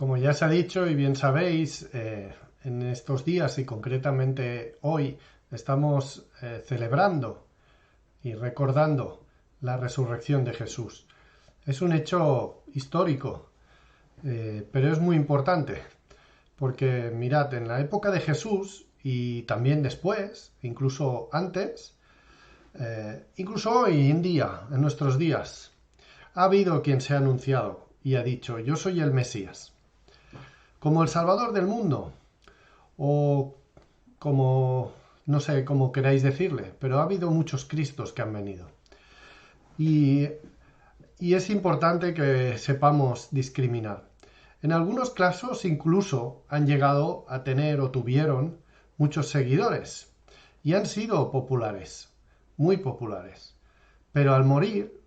Como ya se ha dicho y bien sabéis, en estos días y concretamente hoy estamos celebrando y recordando la resurrección de Jesús. Es un hecho histórico, pero es muy importante, porque mirad, en la época de Jesús y también después, incluso antes, incluso hoy en día, en nuestros días, ha habido quien se ha anunciado y ha dicho: yo soy el Mesías, como el Salvador del mundo, o como, no sé cómo queráis decirle, pero ha habido muchos Cristos que han venido. Y, y es importante que sepamos discriminar. En algunos casos incluso han llegado a tener o tuvieron muchos seguidores y han sido populares, muy populares. Pero al morir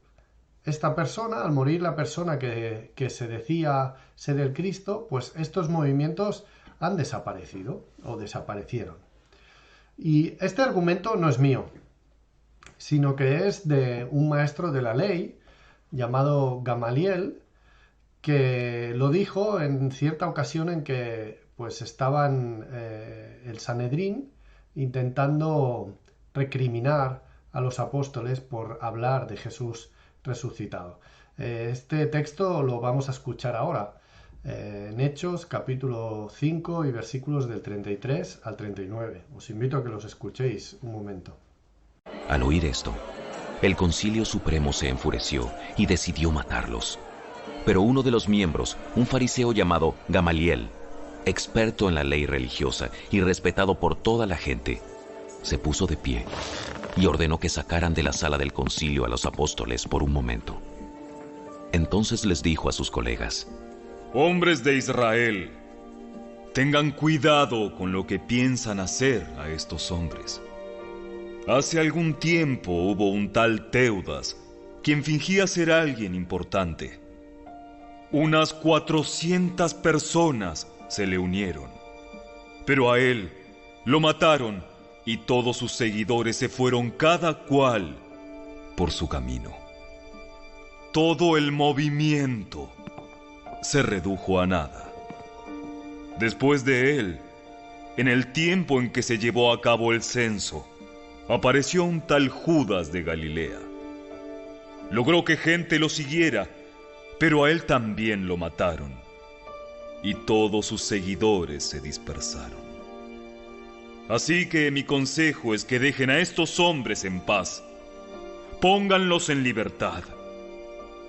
al morir la persona que se decía ser el Cristo, pues estos movimientos han desaparecido o desaparecieron. Y este argumento no es mío, sino que es de un maestro de la ley llamado Gamaliel, que lo dijo en cierta ocasión en que pues estaban el Sanedrín intentando recriminar a los apóstoles por hablar de Jesús resucitado. Este texto lo vamos a escuchar ahora, en Hechos capítulo 5 y versículos del 33 al 39. Os invito a que los escuchéis un momento. Al oír esto, el Concilio Supremo se enfureció y decidió matarlos. Pero uno de los miembros, un fariseo llamado Gamaliel, experto en la ley religiosa y respetado por toda la gente, se puso de pie y ordenó que sacaran de la sala del concilio a los apóstoles por un momento. Entonces les dijo a sus colegas: Hombres de Israel, tengan cuidado con lo que piensan hacer a estos hombres. Hace algún tiempo hubo un tal Teudas, quien fingía ser alguien importante. Unas 400 personas se le unieron, pero a él lo mataron y todos sus seguidores se fueron cada cual por su camino. Todo el movimiento se redujo a nada. Después de él, en el tiempo en que se llevó a cabo el censo, apareció un tal Judas de Galilea. Logró que gente lo siguiera, pero a él también lo mataron, y todos sus seguidores se dispersaron. Así que mi consejo es que dejen a estos hombres en paz. Pónganlos en libertad.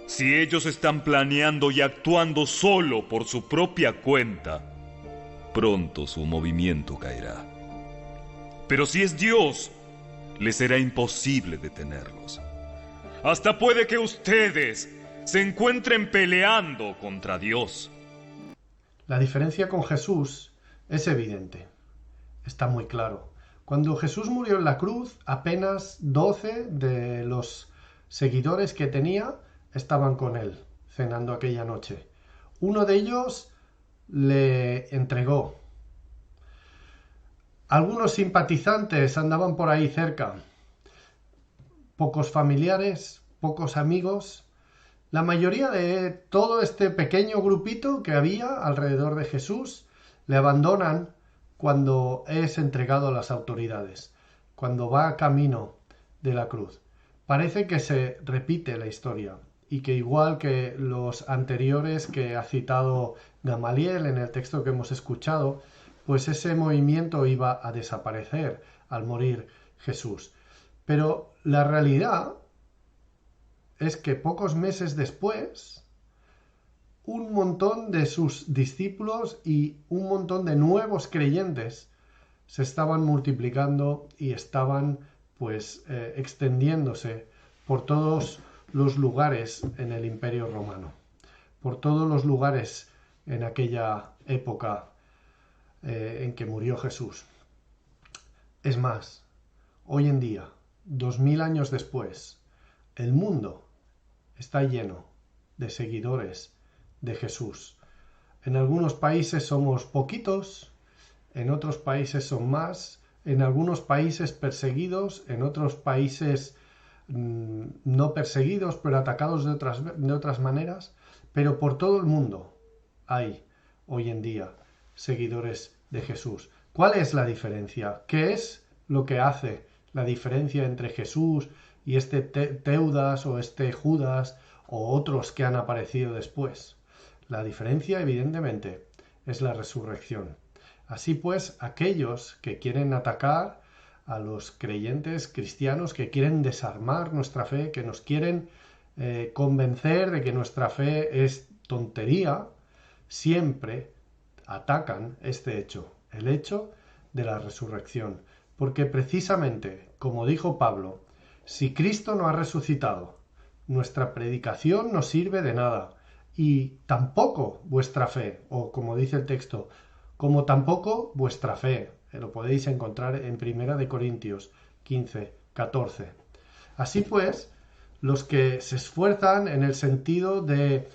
Si ellos están planeando y actuando solo por su propia cuenta, pronto su movimiento caerá. Pero si es Dios, les será imposible detenerlos. Hasta puede que ustedes se encuentren peleando contra Dios. La diferencia con Jesús es evidente. Está muy claro. Cuando Jesús murió en la cruz, apenas 12 de los seguidores que tenía estaban con él, cenando aquella noche. Uno de ellos le entregó. Algunos simpatizantes andaban por ahí cerca. Pocos familiares, pocos amigos. La mayoría de todo este pequeño grupito que había alrededor de Jesús le abandonan cuando es entregado a las autoridades, cuando va camino de la cruz. Parece que se repite la historia y que, igual que los anteriores que ha citado Gamaliel en el texto que hemos escuchado, pues ese movimiento iba a desaparecer al morir Jesús. Pero la realidad es que pocos meses después, un montón de sus discípulos y un montón de nuevos creyentes se estaban multiplicando y estaban extendiéndose por todos los lugares en el Imperio Romano, por todos los lugares en aquella época en que murió Jesús. Es más, hoy en día, 2000 años después, el mundo está lleno de seguidores de Jesús. En algunos países somos poquitos, en otros países son más, en algunos países perseguidos, en otros países no perseguidos, pero atacados de otras maneras, pero por todo el mundo hay hoy en día seguidores de Jesús. ¿Cuál es la diferencia? ¿Qué es lo que hace la diferencia entre Jesús y este Teudas o este Judas o otros que han aparecido después? La diferencia, evidentemente, es la resurrección. Así pues, aquellos que quieren atacar a los creyentes cristianos, que quieren desarmar nuestra fe, que nos quieren convencer de que nuestra fe es tontería, siempre atacan este hecho, el hecho de la resurrección. Porque precisamente, como dijo Pablo, si Cristo no ha resucitado, nuestra predicación no sirve de nada, y tampoco vuestra fe, o como dice el texto, como tampoco vuestra fe. Lo podéis encontrar en 1 Corintios 15, 14. Así pues, los que se esfuerzan en el sentido de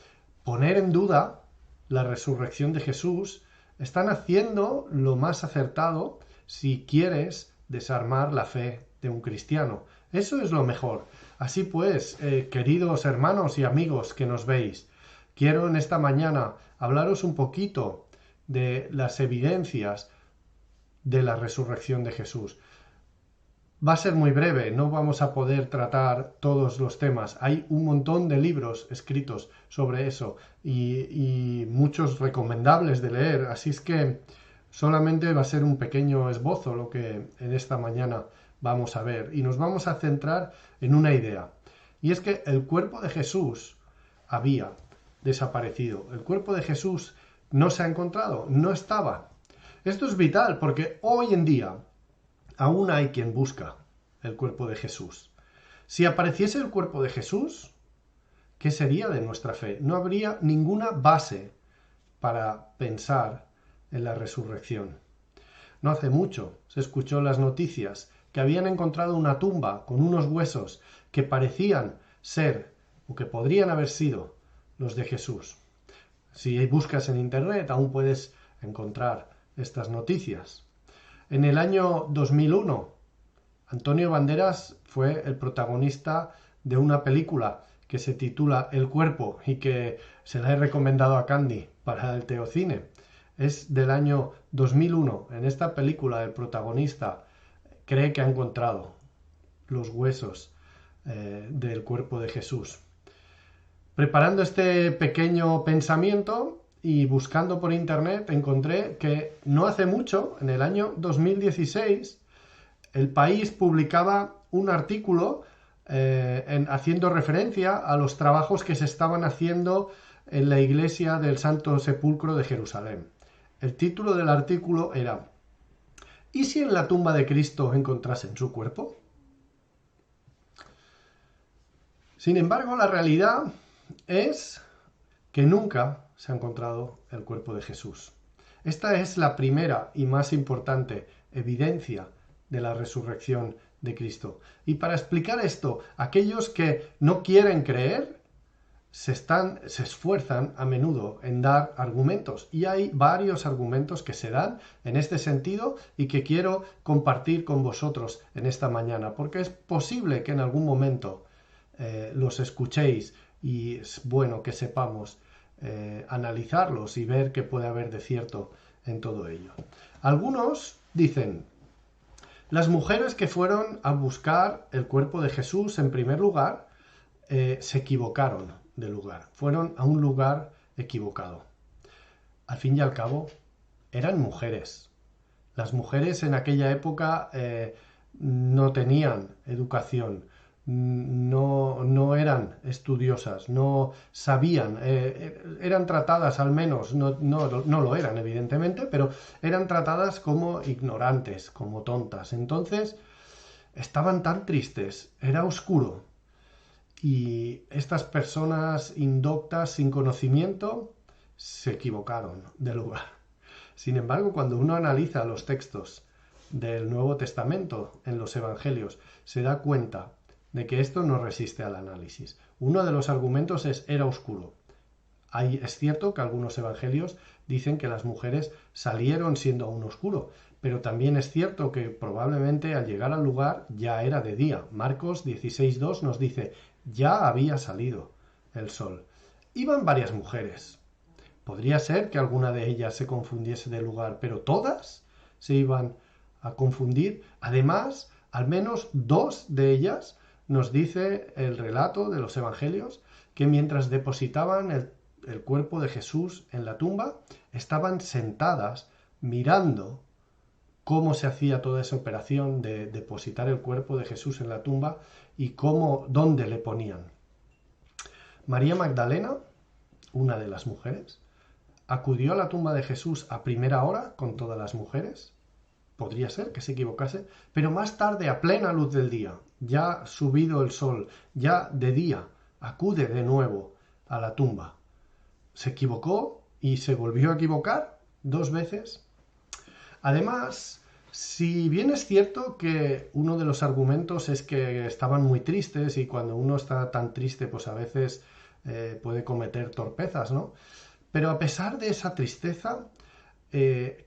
poner en duda la resurrección de Jesús, están haciendo lo más acertado si quieres desarmar la fe de un cristiano. Eso es lo mejor. Así pues, queridos hermanos y amigos que nos veis, quiero en esta mañana hablaros un poquito de las evidencias de la resurrección de Jesús. Va a ser muy breve, no vamos a poder tratar todos los temas. Hay un montón de libros escritos sobre eso y muchos recomendables de leer, así es que solamente va a ser un pequeño esbozo lo que en esta mañana vamos a ver y nos vamos a centrar en una idea, y es que el cuerpo de Jesús había desaparecido. El cuerpo de Jesús no se ha encontrado, no estaba. Esto es vital porque hoy en día aún hay quien busca el cuerpo de Jesús. Si apareciese el cuerpo de Jesús, ¿qué sería de nuestra fe? No habría ninguna base para pensar en la resurrección. No hace mucho se escuchó en las noticias que habían encontrado una tumba con unos huesos que parecían ser o que podrían haber sido los de Jesús. Si buscas en internet aún puedes encontrar estas noticias. En el año 2001, Antonio Banderas fue el protagonista de una película que se titula El cuerpo y que se la he recomendado a Candy para el Teocine. Es del año 2001. En esta película el protagonista cree que ha encontrado los huesos del cuerpo de Jesús. Preparando este pequeño pensamiento y buscando por internet, encontré que no hace mucho, en el año 2016, El País publicaba un artículo haciendo referencia a los trabajos que se estaban haciendo en la iglesia del Santo Sepulcro de Jerusalén. El título del artículo era ¿Y si en la tumba de Cristo encontrasen su cuerpo? Sin embargo, la realidad es que nunca se ha encontrado el cuerpo de Jesús. Esta es la primera y más importante evidencia de la resurrección de Cristo. Y para explicar esto, aquellos que no quieren creer se esfuerzan a menudo en dar argumentos. Y hay varios argumentos que se dan en este sentido y que quiero compartir con vosotros en esta mañana, porque es posible que en algún momento los escuchéis y es bueno que sepamos analizarlos y ver qué puede haber de cierto en todo ello. Algunos dicen, las mujeres que fueron a buscar el cuerpo de Jesús en primer lugar se equivocaron de lugar, fueron a un lugar equivocado. Al fin y al cabo, eran mujeres. Las mujeres en aquella época no tenían educación, no eran estudiosas, no sabían, eran tratadas al menos, no lo eran evidentemente, pero eran tratadas como ignorantes, como tontas. Entonces estaban tan tristes, era oscuro, y estas personas indoctas sin conocimiento se equivocaron de lugar. Sin embargo, cuando uno analiza los textos del Nuevo Testamento en los Evangelios, se da cuenta de que esto no resiste al análisis. Uno de los argumentos es era oscuro. Es cierto que algunos evangelios dicen que las mujeres salieron siendo aún oscuro, pero también es cierto que probablemente al llegar al lugar ya era de día. Marcos 16:2 nos dice, ya había salido el sol. Iban varias mujeres. Podría ser que alguna de ellas se confundiese de lugar, pero todas se iban a confundir. Además, al menos 2 de ellas, nos dice el relato de los evangelios, que mientras depositaban el cuerpo de Jesús en la tumba, estaban sentadas mirando cómo se hacía toda esa operación de depositar el cuerpo de Jesús en la tumba y dónde le ponían. María Magdalena, una de las mujeres, acudió a la tumba de Jesús a primera hora con todas las mujeres. Podría ser que se equivocase, pero más tarde, a plena luz del día, ya subido el sol, ya de día, acude de nuevo a la tumba. Se equivocó y se volvió a equivocar 2 veces. Además, si bien es cierto que uno de los argumentos es que estaban muy tristes y cuando uno está tan triste, pues a veces puede cometer torpezas, ¿no? Pero a pesar de esa tristeza,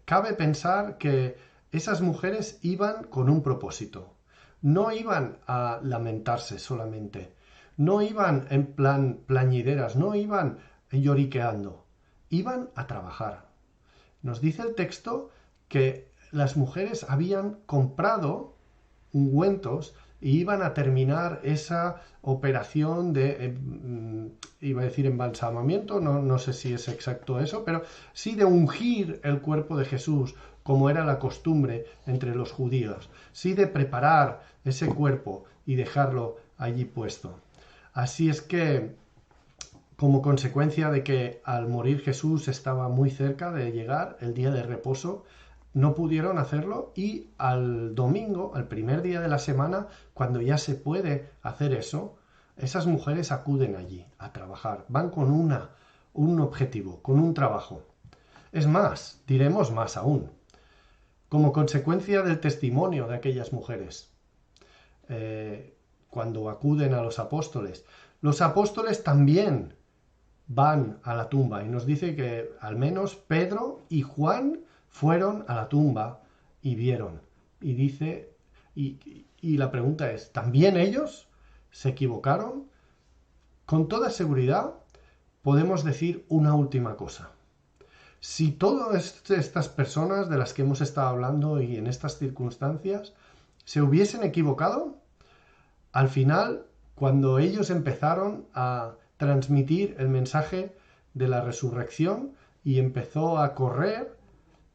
cabe pensar que esas mujeres iban con un propósito. No iban a lamentarse solamente, no iban en plan plañideras, no iban lloriqueando, iban a trabajar. Nos dice el texto que las mujeres habían comprado ungüentos y iban a terminar esa operación de, iba a decir embalsamamiento, no sé si es exacto eso, pero sí de ungir el cuerpo de Jesús, como era la costumbre entre los judíos, sí de preparar ese cuerpo y dejarlo allí puesto. Así es que, como consecuencia de que al morir Jesús estaba muy cerca de llegar el día de reposo, no pudieron hacerlo y al domingo, al primer día de la semana, cuando ya se puede hacer eso, esas mujeres acuden allí a trabajar, van con un objetivo, con un trabajo. Es más, diremos más aún, como consecuencia del testimonio de aquellas mujeres, cuando acuden a los apóstoles también van a la tumba y nos dice que al menos Pedro y Juan fueron a la tumba y vieron. Y dice, y la pregunta es, ¿también ellos se equivocaron? Con toda seguridad podemos decir una última cosa. Si todas estas personas de las que hemos estado hablando y en estas circunstancias se hubiesen equivocado, al final, cuando ellos empezaron a transmitir el mensaje de la resurrección y empezó a correr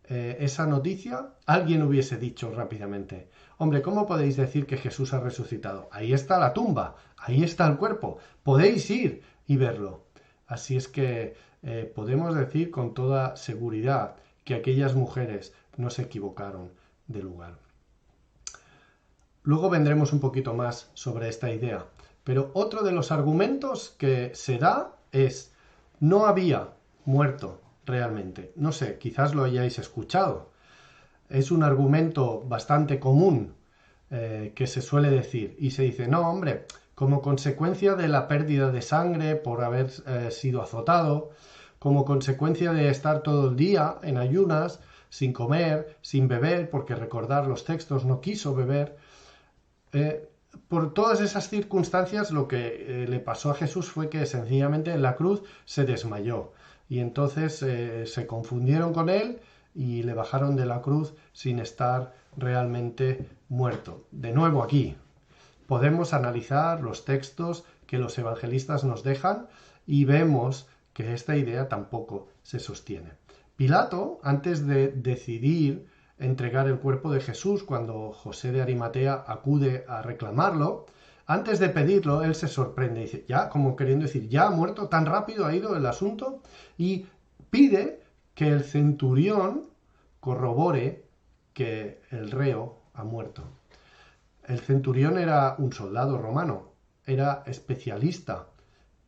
esa noticia, alguien hubiese dicho rápidamente, hombre, ¿cómo podéis decir que Jesús ha resucitado? Ahí está la tumba, ahí está el cuerpo, podéis ir y verlo. Así es que podemos decir con toda seguridad que aquellas mujeres no se equivocaron de lugar. Luego vendremos un poquito más sobre esta idea, pero otro de los argumentos que se da es, no había muerto realmente. No sé, quizás lo hayáis escuchado. Es un argumento bastante común que se suele decir y se dice, no, hombre, como consecuencia de la pérdida de sangre por haber sido azotado, como consecuencia de estar todo el día en ayunas, sin comer, sin beber, porque recordar los textos no quiso beber, por todas esas circunstancias lo que le pasó a Jesús fue que sencillamente en la cruz se desmayó y entonces se confundieron con él y le bajaron de la cruz sin estar realmente muerto. De nuevo aquí podemos analizar los textos que los evangelistas nos dejan y vemos que esta idea tampoco se sostiene. Pilato, antes de decidir entregar el cuerpo de Jesús, cuando José de Arimatea acude a reclamarlo, antes de pedirlo, él se sorprende y dice, ya, como queriendo decir, ya ha muerto, tan rápido ha ido el asunto, y pide que el centurión corrobore que el reo ha muerto. El centurión era un soldado romano, era especialista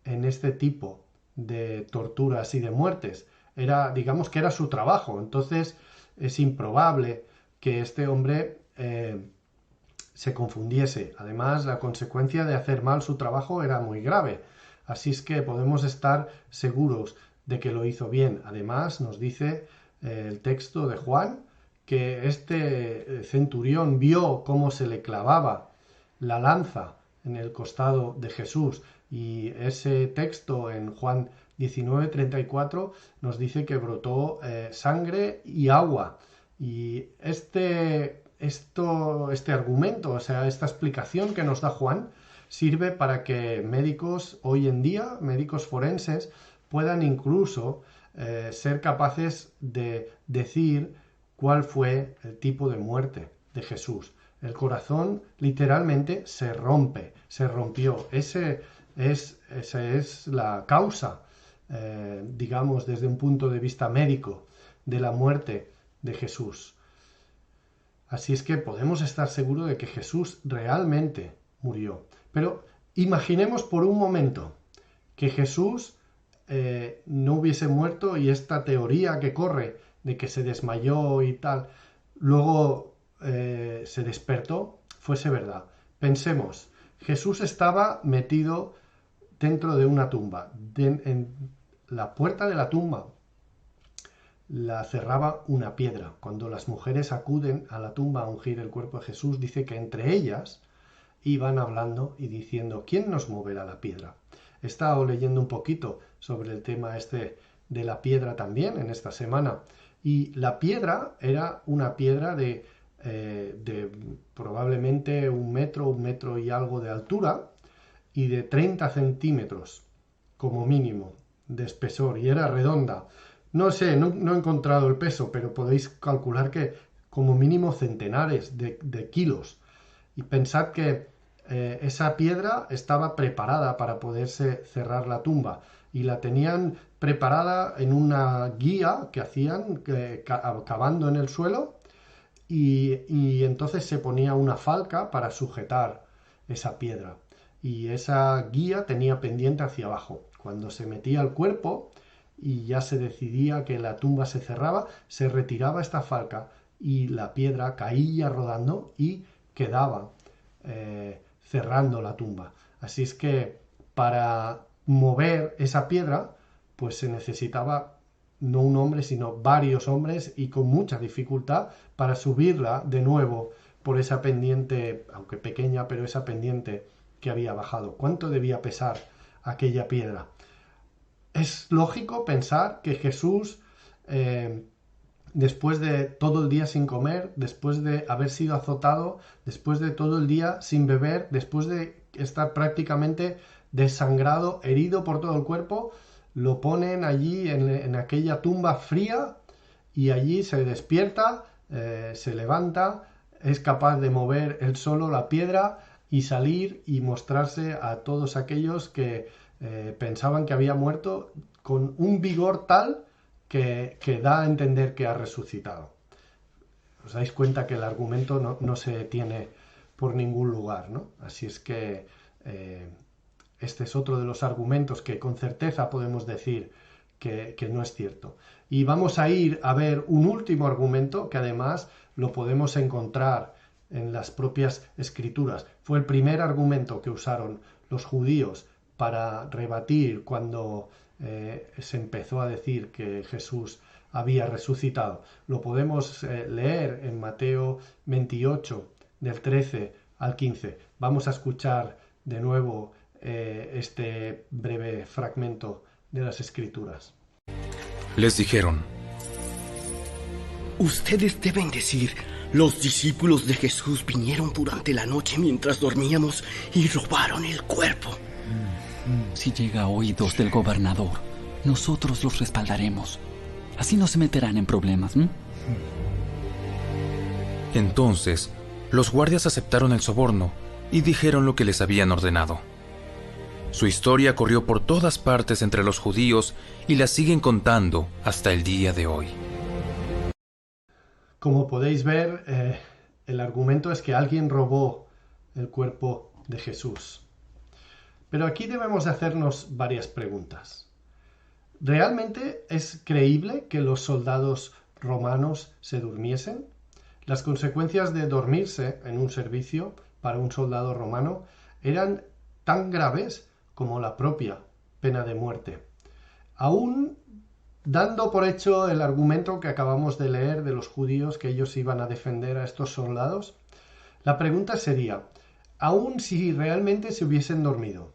en este tipo de torturas y de muertes. Digamos que era su trabajo, entonces es improbable que este hombre se confundiese. Además, la consecuencia de hacer mal su trabajo era muy grave. Así es que podemos estar seguros de que lo hizo bien. Además, nos dice el texto de Juan que este centurión vio cómo se le clavaba la lanza en el costado de Jesús Y ese texto en Juan 19:34 nos dice que brotó sangre y agua. Y este argumento, o sea, esta explicación que nos da Juan, sirve para que médicos hoy en día, médicos forenses, puedan incluso ser capaces de decir cuál fue el tipo de muerte de Jesús. El corazón literalmente se rompió. Esa es la causa, digamos, desde un punto de vista médico, de la muerte de Jesús. Así es que podemos estar seguros de que Jesús realmente murió. Pero imaginemos por un momento que Jesús no hubiese muerto y esta teoría que corre de que se desmayó y tal, luego se despertó, fuese verdad. Pensemos, Jesús estaba metido dentro de una tumba. En la puerta de la tumba la cerraba una piedra. Cuando las mujeres acuden a la tumba a ungir el cuerpo de Jesús, dice que entre ellas iban hablando y diciendo, ¿quién nos moverá la piedra? He estado leyendo un poquito sobre el tema este de la piedra también en esta semana. Y la piedra era una piedra de probablemente un metro y algo de altura y de 30 centímetros como mínimo de espesor, y era redonda. No sé, no he encontrado el peso, pero podéis calcular que como mínimo centenares de kilos. Y pensad que esa piedra estaba preparada para poderse cerrar la tumba y la tenían preparada en una guía que hacían cavando en el suelo y entonces se ponía una falca para sujetar esa piedra y esa guía tenía pendiente hacia abajo. Cuando se metía el cuerpo y ya se decidía que la tumba se cerraba, se retiraba esta falca y la piedra caía rodando y quedaba cerrando la tumba. Así es que para mover esa piedra, pues se necesitaba no un hombre, sino varios hombres y con mucha dificultad para subirla de nuevo por esa pendiente, aunque pequeña, pero esa pendiente que había bajado. ¿Cuánto debía pesar aquella piedra? Es lógico pensar que Jesús, después de todo el día sin comer, después de haber sido azotado, después de todo el día sin beber, después de estar prácticamente desangrado, herido por todo el cuerpo, lo ponen allí en aquella tumba fría y allí se despierta, se levanta, es capaz de mover él solo la piedra y salir y mostrarse a todos aquellos que pensaban que había muerto con un vigor tal que da a entender que ha resucitado. Os dais cuenta que el argumento no se detiene por ningún lugar, ¿no? Así es que este es otro de los argumentos que con certeza podemos decir que no es cierto. Y vamos a ir a ver un último argumento que además lo podemos encontrar en las propias escrituras. Fue el primer argumento que usaron los judíos para rebatir cuando se empezó a decir que Jesús había resucitado. Lo podemos leer en Mateo 28, del 13 al 15. Vamos a escuchar de nuevo este breve fragmento de las Escrituras. Les dijeron: ustedes deben decir, los discípulos de Jesús vinieron durante la noche mientras dormíamos y robaron el cuerpo. Si llega a oídos del gobernador, nosotros los respaldaremos. Así no se meterán en problemas, ¿m? Entonces, los guardias aceptaron el soborno y dijeron lo que les habían ordenado. Su historia corrió por todas partes entre los judíos y la siguen contando hasta el día de hoy. Como podéis ver, el argumento es que alguien robó el cuerpo de Jesús. Pero aquí debemos hacernos varias preguntas. ¿Realmente es creíble que los soldados romanos se durmiesen? Las consecuencias de dormirse en un servicio para un soldado romano eran tan graves como la propia pena de muerte. Aún dando por hecho el argumento que acabamos de leer de los judíos, que ellos iban a defender a estos soldados, la pregunta sería, aún si realmente se hubiesen dormido,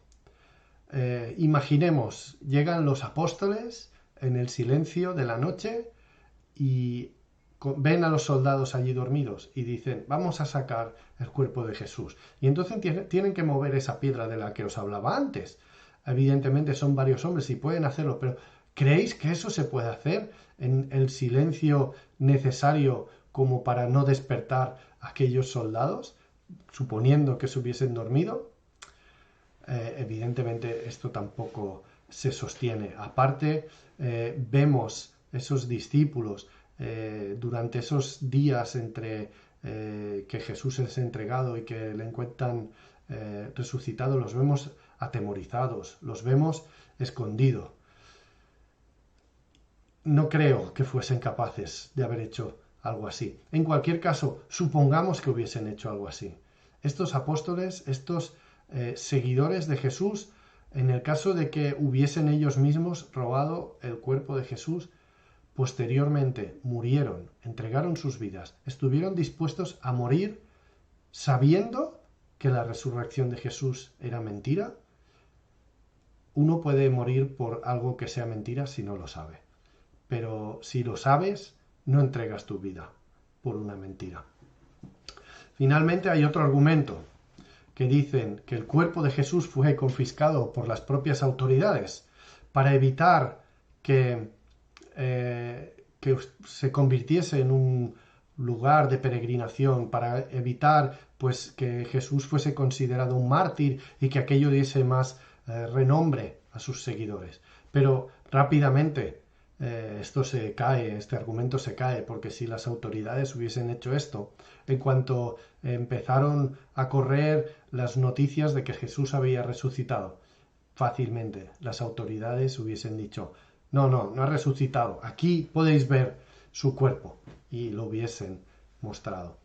Imaginemos, llegan los apóstoles en el silencio de la noche y ven a los soldados allí dormidos y dicen, vamos a sacar el cuerpo de Jesús. Y entonces tienen que mover esa piedra de la que os hablaba antes. Evidentemente son varios hombres y pueden hacerlo, pero ¿creéis que eso se puede hacer en el silencio necesario como para no despertar a aquellos soldados, suponiendo que se hubiesen dormido? Evidentemente esto tampoco se sostiene. Aparte, vemos esos discípulos durante esos días entre que Jesús es entregado y que le encuentran resucitado, los vemos atemorizados, los vemos escondidos. No creo que fuesen capaces de haber hecho algo así. En cualquier caso, supongamos que hubiesen hecho algo así. Estos apóstoles, estos seguidores de Jesús, en el caso de que hubiesen ellos mismos robado el cuerpo de Jesús, posteriormente murieron, entregaron sus vidas, estuvieron dispuestos a morir sabiendo que la resurrección de Jesús era mentira. Uno puede morir por algo que sea mentira si no lo sabe, pero si lo sabes, no entregas tu vida por una mentira. Finalmente hay otro argumento que dicen que el cuerpo de Jesús fue confiscado por las propias autoridades para evitar que se convirtiese en un lugar de peregrinación, para evitar pues que Jesús fuese considerado un mártir y que aquello diese más renombre a sus seguidores. Pero rápidamente este argumento se cae, porque si las autoridades hubiesen hecho esto, en cuanto empezaron a correr las noticias de que Jesús había resucitado, fácilmente las autoridades hubiesen dicho, no ha resucitado, aquí podéis ver su cuerpo, y lo hubiesen mostrado.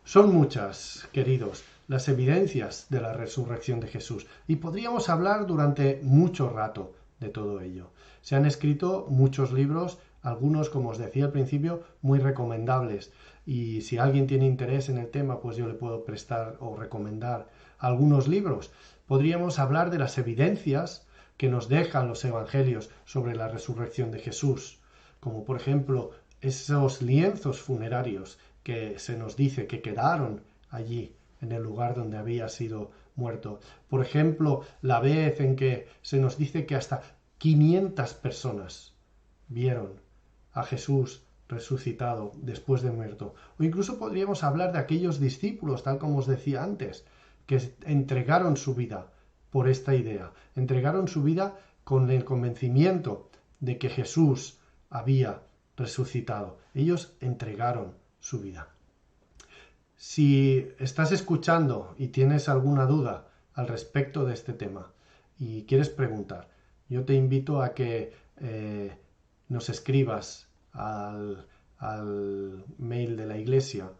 Son muchas, queridos, las evidencias de la resurrección de Jesús, y podríamos hablar durante mucho rato de todo ello. Se han escrito muchos libros, algunos, como os decía al principio, muy recomendables, y si alguien tiene interés en el tema, pues yo le puedo prestar o recomendar algunos libros. Podríamos hablar de las evidencias que nos dejan los evangelios sobre la resurrección de Jesús, como por ejemplo esos lienzos funerarios que se nos dice que quedaron allí en el lugar donde había sido muerto. Por ejemplo, la vez en que se nos dice que hasta 500 personas vieron a Jesús resucitado después de muerto. O incluso podríamos hablar de aquellos discípulos, tal como os decía antes, que entregaron su vida por esta idea. Entregaron su vida con el convencimiento de que Jesús había resucitado. Ellos entregaron su vida. Si estás escuchando y tienes alguna duda al respecto de este tema y quieres preguntar, yo te invito a que nos escribas al mail de la iglesia,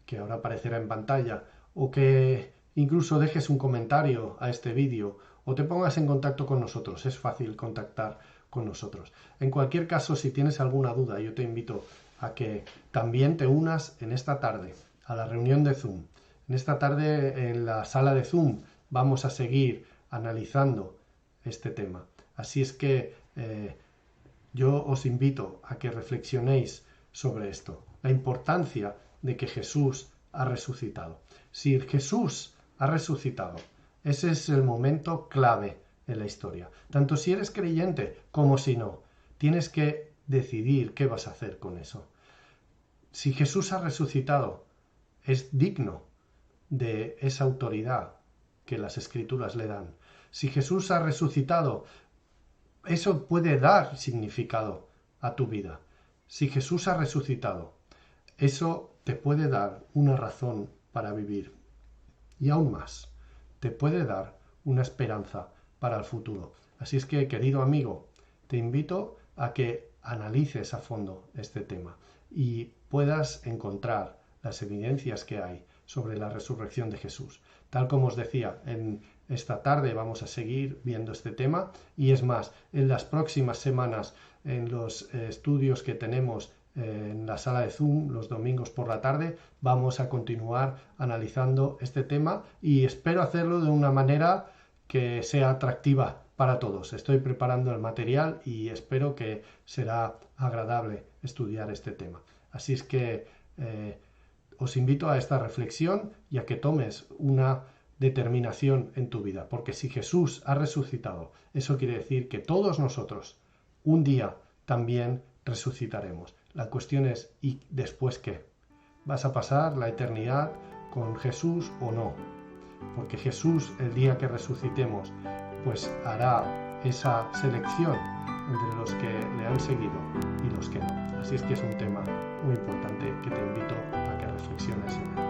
que ahora aparecerá en pantalla, o que incluso dejes un comentario a este vídeo o te pongas en contacto con nosotros. Es fácil contactar con nosotros. En cualquier caso, si tienes alguna duda, yo te invito a que también te unas en esta tarde a la reunión de Zoom. En esta tarde, en la sala de Zoom, vamos a seguir analizando este tema. Así es que yo os invito a que reflexionéis sobre esto, la importancia de que Jesús ha resucitado. Si Jesús ha resucitado, ese es el momento clave en la historia. Tanto si eres creyente como si no, tienes que decidir qué vas a hacer con eso. Si Jesús ha resucitado, es digno de esa autoridad que las Escrituras le dan. Si Jesús ha resucitado, eso puede dar significado a tu vida. Si Jesús ha resucitado, eso te puede dar una razón para vivir. Y aún más, te puede dar una esperanza para el futuro. Así es que, querido amigo, te invito a que analices a fondo este tema y puedas encontrar las evidencias que hay sobre la resurrección de Jesús. Tal como os decía, en esta tarde vamos a seguir viendo este tema y es más, en las próximas semanas, en los estudios que tenemos en la sala de Zoom los domingos por la tarde, vamos a continuar analizando este tema y espero hacerlo de una manera que sea atractiva para todos. Estoy preparando el material y espero que será agradable estudiar este tema. Así es que os invito a esta reflexión y a que tomes una determinación en tu vida, porque si Jesús ha resucitado, eso quiere decir que todos nosotros un día también resucitaremos. La cuestión es, ¿y después qué? ¿Vas a pasar la eternidad con Jesús o no? Porque Jesús, el día que resucitemos, pues hará esa selección entre los que le han seguido y los que no. Así es que es un tema muy importante que te invito a que reflexiones en él.